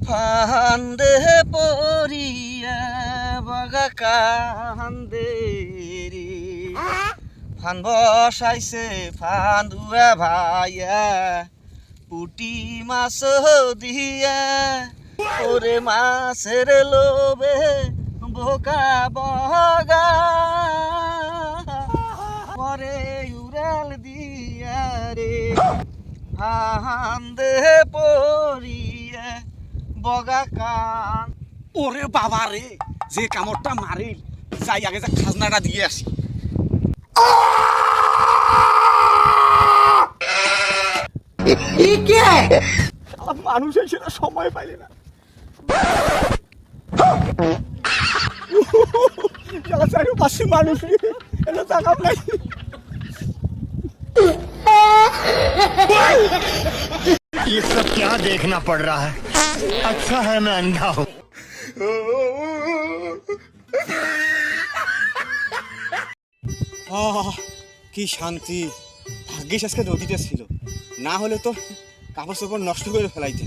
ফান্দে পরিয়া বগা কান্দে রে ফান বসাইছে ফান্দুয়া ভাইয়া পুটি মাছ দিয়া ওরে মাছের লোভে বোকা বগা পরে উড়াল দিয়া রে ফান্দে পরিয়া বগা কান। ওরে বাবা রে, যে কামড়টা মারিল, যাই আগে যা খাজনাটা দিয়ে আসি। মানুষ সেটা সময় পাইলে না। চারিপাশে মানুষ এটা টাকা পাই। ये सब क्या देखना पड़ रहा है? अच्छा है मैं अंधा हूँ। কি শান্তি, ভাগ্যিস আজকে নদীটা ছিল, না হলে তো কাপড় চোপড় নষ্ট করে ফেলাইতে।